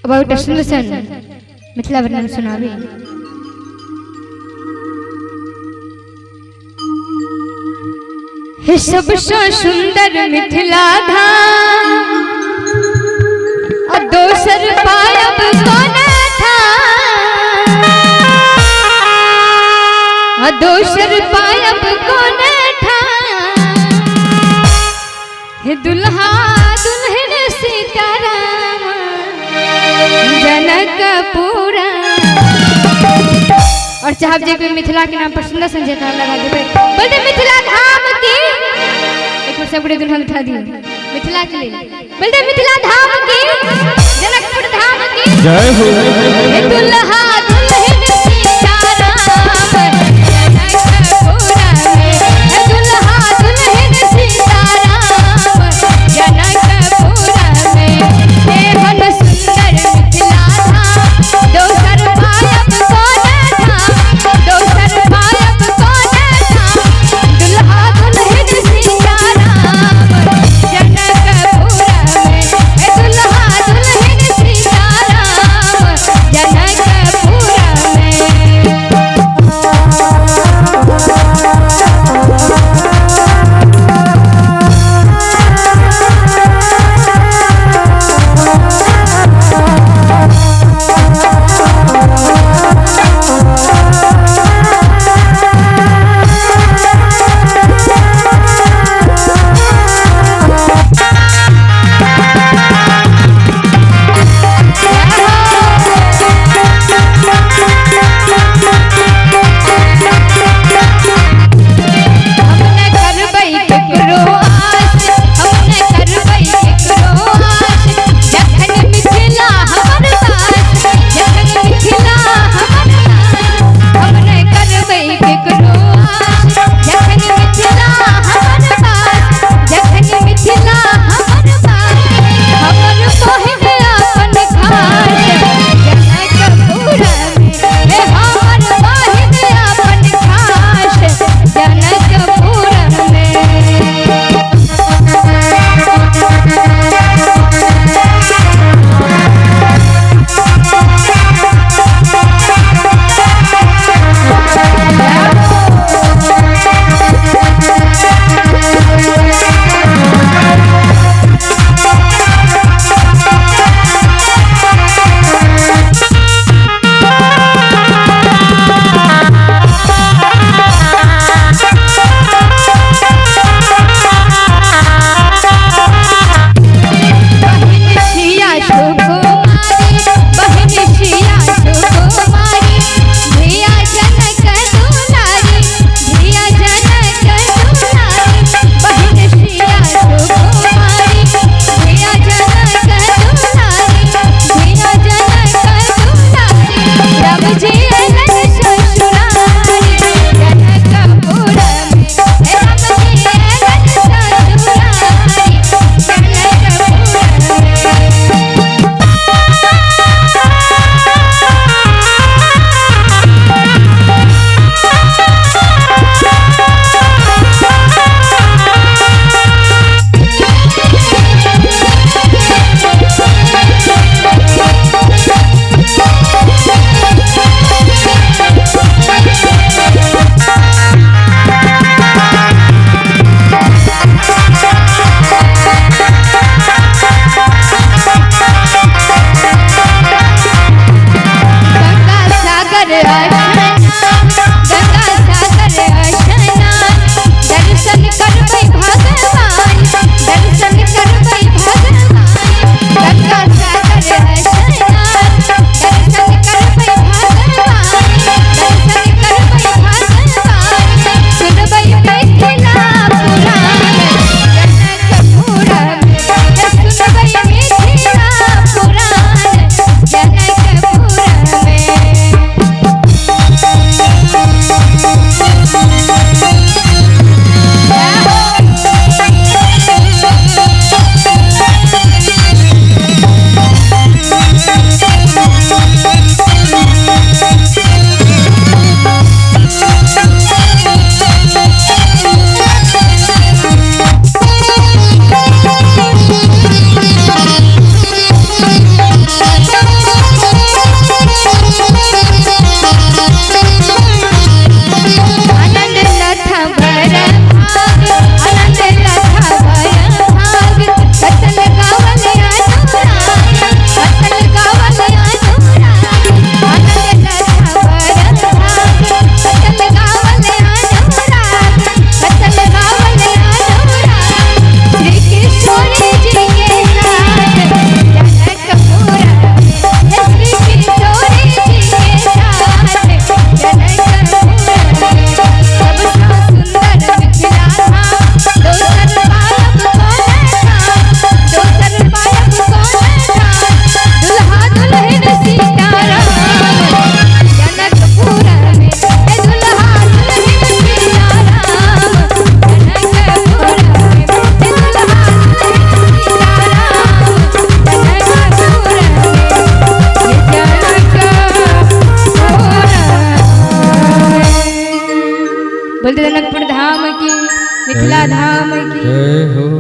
About Sundaresan Mithila वर्णन सुनावे। हे सबसे सुंदर मिथिला धाम और दोसर पायब कोना था, और दोसर पायब कोना था। हे दुल्हा दुल्हन सीताराम जनकपुरा। और चाहब जे कोई मिथिला के नाम पर सुंदर संजय का लगा देबे बोलते मिथिला धाम की एक बार सबरे दुल्हन उठा दियो मिथिला के लिए बोलते मिथिला धाम की जनकपुर धाम की जय हो। हे दुल्हा दुल्हन सीताराम जनकपुरा में, हे दुल्हा दुल्हन सीताराम जनकपुरा में। हे मन सुंदर मिथिला धाम दोसर पायब कोना था, दोसर पायब कोना था। दुल्हा दुल्हन सीताराम जनकपुरा में, हे दुल्हा दुल्हन सीताराम जनकपुरा बोलते जनकपुर धाम की, मिथिला धाम की। जय हो।